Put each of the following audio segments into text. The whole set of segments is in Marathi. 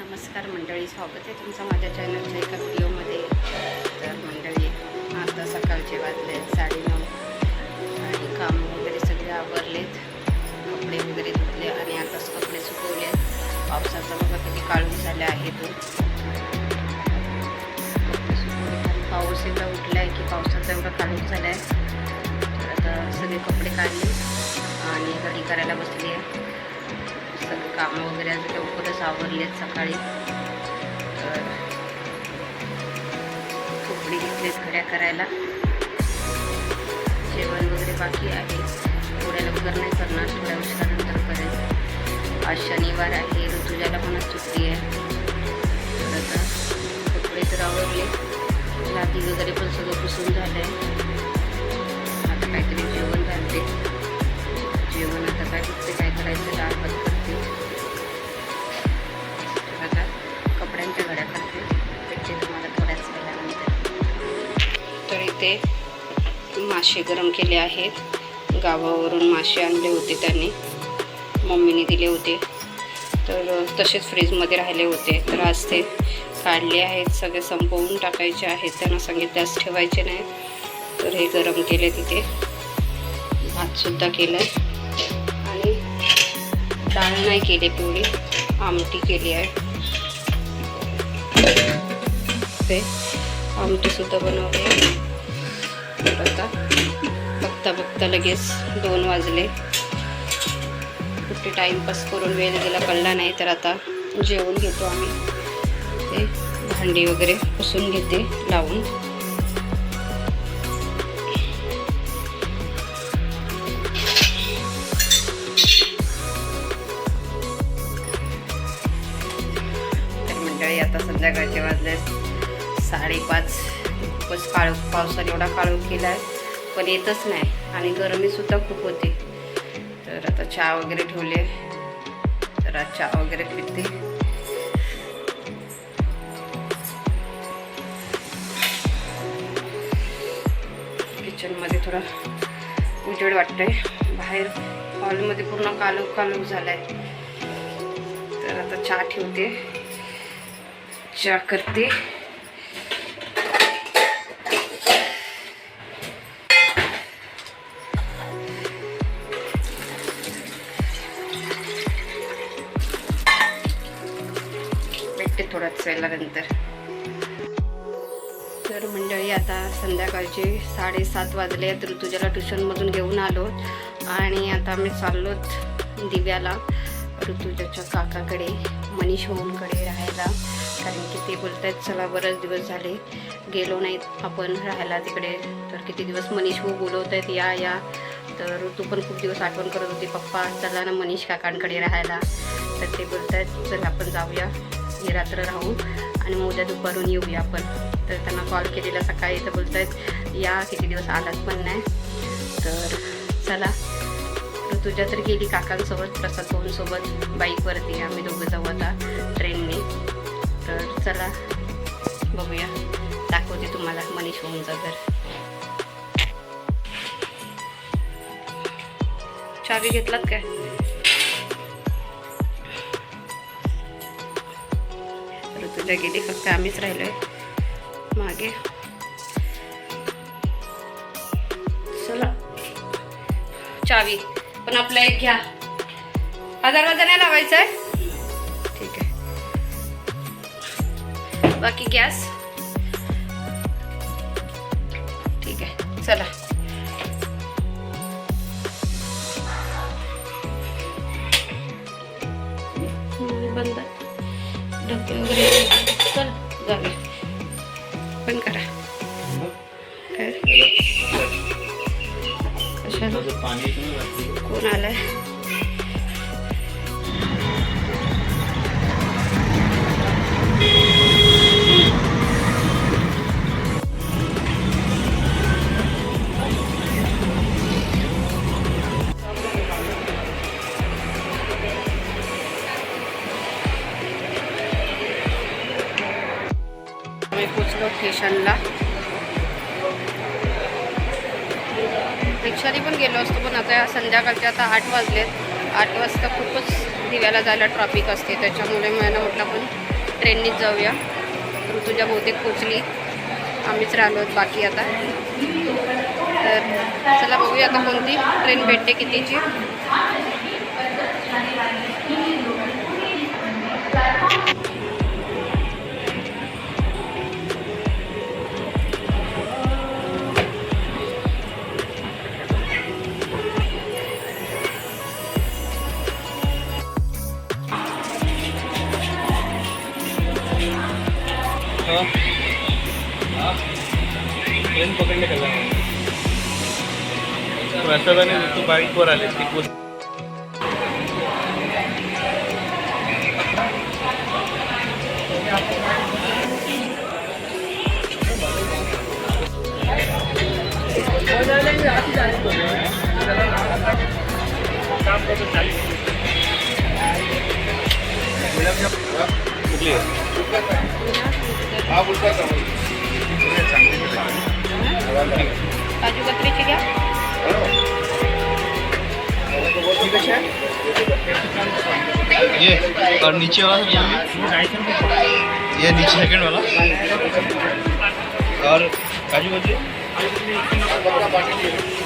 नमस्कार मंडळी, स्वागत आहे तुमचं माझ्या चॅनलच्या एका व्हिडिओमध्ये. तर मंडळी, आता सकाळचे वाजले 9:30 आणि काम वगैरे सगळे आवरलेत, कपडे वगैरे धुतले आणि आताच कपडे सुकवले. पावसाचा बघा किती काळोख झाला आहे तो. कपडे सुकवले आणि पाऊस एकदा उठला आहे की पावसाचा एवढा काळोख झाला आहे. तर आता सगळे कपडे काढले आणि घडी करायला बसली आहे. सगळे कामं वगैरे आज लवकरच आवरलेत सकाळी. तर कपडे घेतलेत घड्या करायला. जेवण वगैरे बाकी आहे, थोड्या लवकर नाही करणार, थोड्या उशिरानंतर करेल. आज शनिवार आहे, ऋतुजाला पण सुट्टी आहे. तर आता कपडे तर आवरले, लादी वगैरे पण सगळं पुसून झालं आहे. आता काहीतरी जेवण घालते. जेवण आता काय करायचं, डाळ भात करते. तर आता कपड्यांच्या घड्या करते, भेटते तुम्हाला थोड्याच वेळानंतर. तर इथे मासे गरम केले आहेत. गावावरून मासे आणले होते, त्यांनी मम्मीने दिले होते. तर तसेच फ्रीजमध्ये राहिले होते. तर आज ते काढले आहेत, सगळे संपवून टाकायचे आहेत. त्यांना सांगितले आज ठेवायचे नाही. तर हे गरम केले. तिथे भातसुद्धा केलं आहे आणि डाळ नाही केली, पिवळी आमटी केली आहे. ते आमटीसुद्धा बनवली आहे. तर आता बघता लगेच 2 वाजले. कुठे टाईमपास करून वेळ गेला कळला नाही. तर आता जेवण घेतो आम्ही. ते भांडी वगैरे पुसून घेते लावून. आता संध्याकाळचे वाजले 5:30. खूपच काळोख, पावसाने एवढा काळोख केला आहे पण येतच नाही आणि गरमीसुद्धा खूप होते. तर आता चहा वगैरे ठेवले. तर आज चहा वगैरे पिते. किचनमध्ये थोडा उजेड वाटतंय, बाहेर हॉलमध्ये पूर्ण काळोख झाला आहे. तर आता चहा ठेवते, चहा करते. भेटते थोड्याच वेळानंतर. तर मंडळी, आता संध्याकाळचे 7:30 वाजले आहेत. ऋतुजाला ट्युशनमधून घेऊन आलो आणि आता आम्ही चाललोत दिव्याला, ऋतुजाच्या काकाकडे, मनीष भाऊंकडे राहायला. कारण की ते बोलत आहेत चला बरेच दिवस झाले गेलो नाहीत आपण राहायला तिकडे. तर किती दिवस मनीष भाऊ बोलवत आहेत या. तर ऋतू पण खूप दिवस आठवण करत होती, पप्पा चला ना मनीष काकांकडे राहायला. तर ते बोलत आहेत चल आपण जाऊया, ही रात्र राहू आणि मग उद्या दुपारून येऊया आपण. तर त्यांना कॉल केलेला सकाळी. तर बोलत आहेत या, किती दिवस आलात पण नाही. तर चला, ऋतुजा तर गेली काकांसोबत, प्रसाद भाऊंसोबत बाईकवरती. आम्ही दोघं जाऊ आता ट्रेनने. तर चला बघूया, दाखवते तुम्हाला मनीष भाऊंचं घर. चावी घेतलात काय? ऋतुजा गेली, फक्त आम्हीच राहिलोय मागे. चला, चावी पण आपला एक घ्या. दरवाजा नाही लावायचा आहे, ठीक आहे. बाकी गॅस ठीक आहे. चला, बंद ढक्कन वगैरे. चल जाऊया, पण करा. कोण आलंय? आम्ही पोचलो स्टेशनला. रिक्षाने पण गेलो असतो, पण आता संध्याकाळचे आता 8 वाजलेत. 8 वाजता खूपच दिव्याला जायला ट्रॅफिक असते, त्याच्यामुळे मला म्हटलं आपण ट्रेननीच जाऊया. ऋतुजा बहुतेक पोचली, आम्हीच राहिलो बाकी आता. तर चला बघूया आता कोणती ट्रेन भेटते कितीची. ट्रेन पकडले का प्रसादाने तू बाईकवर आले ती काजू कतरीची घ्या. ये और नीचे वाला ये नीचे सेकंड वाला और काजू कतरी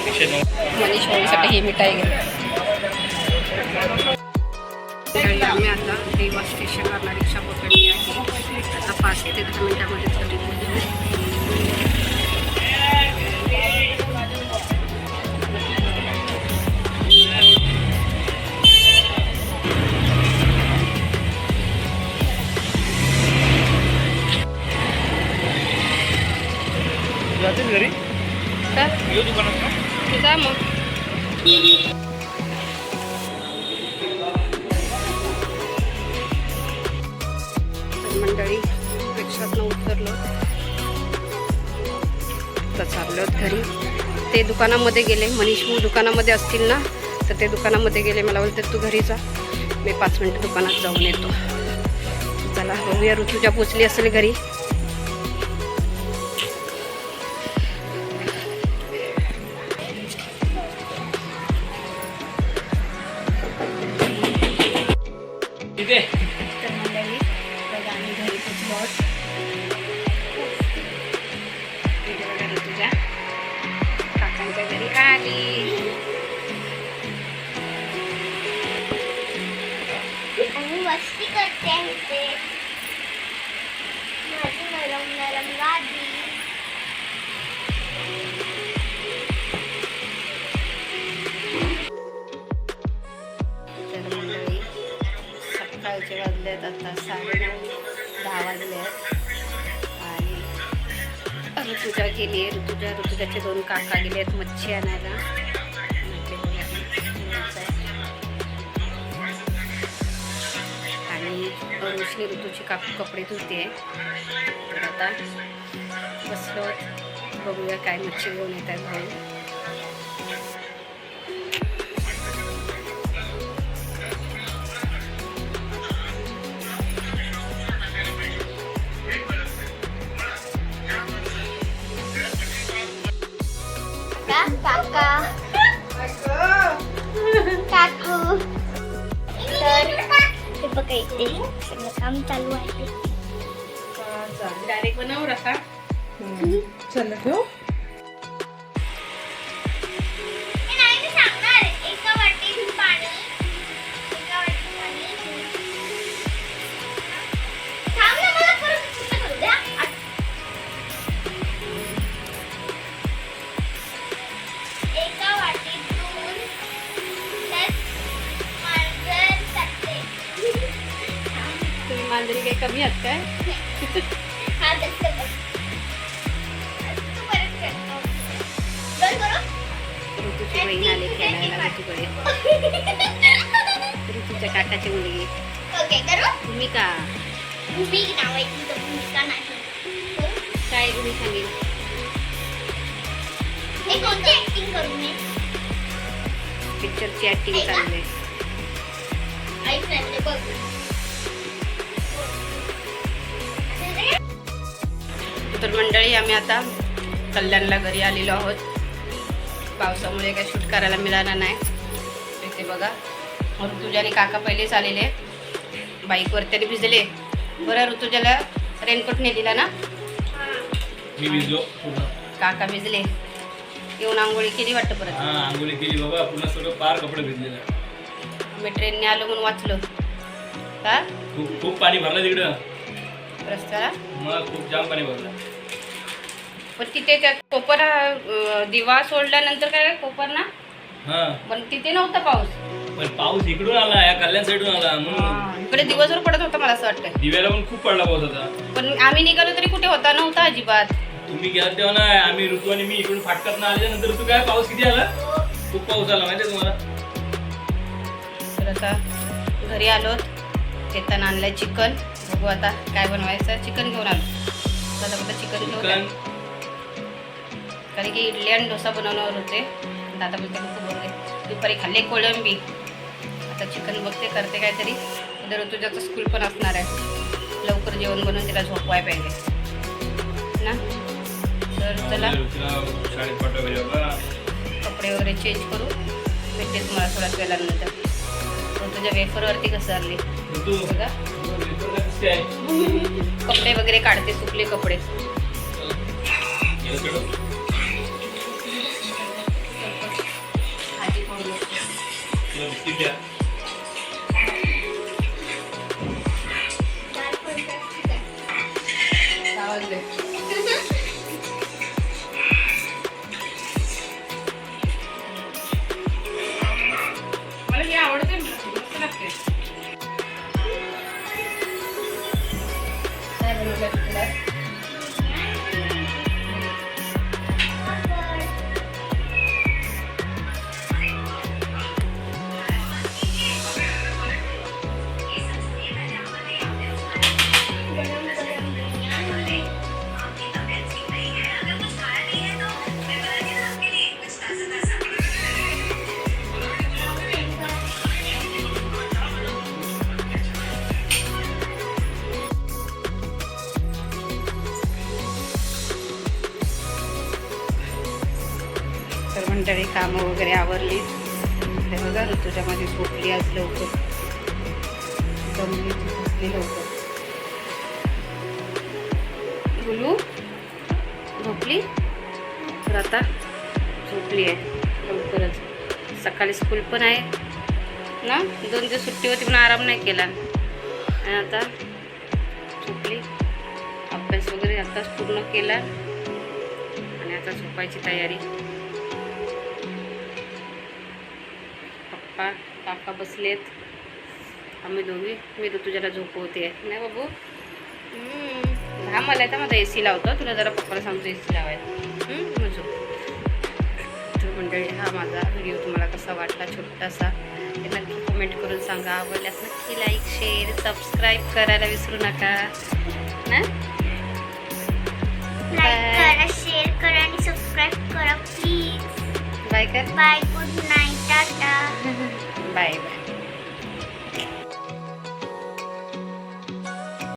109. मनीष भाऊसाठी ही मिठाई घ्या. आम्ही आता देवा स्टेशनवरला रिक्षा पकडली आहे. आता 5 ते 10 मिनिटामध्ये घरी पोहोचू. जाते घरी तर येऊ दुकानात जा मग. मंडळी रिक्षातनं उतरलो तर चाललो घरी. ते दुकानामध्ये गेले, मनीष भाऊ दुकानामध्ये असतील ना, तर ते दुकानामध्ये गेले. मला बोलतात तू घरी जा, मी 5 मिनिटं दुकानात जाऊन येतो. चला बघूया ऋतुजा पोचली असेल घरी. तर मंडळी बघा आम्ही घरी पोचलो आहोत. बघा ऋतुजा काकांच्या घरी आली. आणि मस्ती करते आहे ते माझी नरम नरम गादी. तर मंडळी सकाळचे वाजलेत आता 9:30 वाजलेत आणि ऋतुजा गेली आहे. ऋतुजाचे 2 काका गेले आहेत मच्छी आणायला. आणि रोशनी ऋतूची कपडे धुते. तर आता बसलो बघूया काय मच्छी घेऊन येत आहेत भाऊ. काका काकू तर ते बघा इथे सगळं काम चालू आहे. डायरेक्ट बनवू रखा. चला ठेव. नाही सांगणार. एका वाटीत पाणी थांब ना, मला परत पूर्ण करू द्या. एका वाटीत दूध प्लस मांजर सत्ते. तुम्ही मांजरी काही कमी आहात काय? हा दसते बघ. तू परत कर. बंद करू. ऋतूची बहीण आली खेळायला ऋतूकडे. ऋतूच्या काकाची मुलगी. ओके करू. भूमिका मी नावाची तर भूमिका नाही. काय तुम्ही सांगेल. एक कोणती ऍक्टिंग करू मी. पिक्चरची ऍक्टिंग चालली. ऐक नाही म्हणजे बघ. तर मंडळी आम्ही आता कल्याणला घरी आलेलो आहोत. पावसामुळे काही शूट करायला मिळालं नाही. इथे बघा ऋतुजाने काका पहिलेच आलेले बाईकवर तरी भिजले. बरं ऋतुजाला रेनकोट नेलेला ना. मी भिजलो काका भिजले. येऊन आंघोळी केली वाटतं परत. हा आंघोळी केली बाबा पुन्हा सगळं पार कपडे भिजलेलं. आम्ही ट्रेनने आलो म्हणून वाचलो का. खूप खूप पाणी भरलं तिकडं रस्त्याला. मग खूप जाम पाणी भरलं. पण तिथे त्या कोपर दिवा सोडल्यानंतर काय कोपर ना. हा पण तिथे नव्हता पाऊस. पण पाऊस इकडून आला या कल्याण साईडून आला म्हणून. इकडे दिवसभर पडत होता मला असं वाटतं. दिव्याला पण खूप पडला पाऊस होता. पण आम्ही निघालो तरी कुठे होता नव्हता अजिबात. तुम्ही गेला तेव्हा ना आम्ही ऋतू आणि मी इकडून फाटकात आल्याच्या नंतर ऋतू काय पाऊस किती आला. खूप पाऊस आला माहिती तुम्हाला. तर आता घरी आलो. चेतन आणलंय चिकन. बघू आता काय बनवायचं. चिकन घेऊन आलो. दादा बोलता चिकन घेऊन चिकन कारण की इडली आणि डोसा बनवणार होते. दादा बोलते नको बनवले. दुपारी खाल्ले कोळंबी. आता चिकन बघते करते काहीतरी. उद्या ऋतुजाचं स्कूल पण असणार आहे. लवकर जेवण बनवून तिला झोपवाय पाहिजे ना. तर चला शाळेत पाठवायला बाबा. कपडे वगैरे चेंज करू. भेटते तुम्हाला थोड्याच वेळानंतर. ऋतुजा वेफरवरती घसरली ऋतू बघा. कशी आहे. कपडे वगैरे काढते सुकले कपडे. गेलं चढव. भाजी फोडली. तुला बिस्किट द्या. आवडले. मला हे आवडते मस्त लागते. काय बनवलं तुला. तर मंडळी कामं वगैरे आवरली. ते बघा ऋतुजा माझी झोपली आज लवकर. जमली ती झोपली लवकर. बोलू झोपली. तर आता झोपली आहे लवकरच. सकाळी स्कूल पण आहे ना. 2 दिवस सुट्टी होती पण आराम नाही केला. आणि आता झोपली. अभ्यास वगैरे आताच पूर्ण केला आणि आता झोपायची तयारी. पप्पा काका बसलेत. आम्ही दोघी. मी ऋतुजाला झोपवते नाही बाबू. घाम आलाय तर माझा AC लावतो. तुला जरा पप्पाला सांगतो AC लावायला. मग झोप. तर मंडळी हा माझा व्हिडिओ तुम्हाला कसा वाटला छोटासा ते नक्की कमेंट करून सांगा. आवडल्यास नक्की लाईक शेअर सबस्क्राईब करायला विसरू नका ना. लाईक करा, शेअर करा आणि सबस्क्राईब करा प्लीज. बाय कर. Bye. Good night. Tata. Bye bye.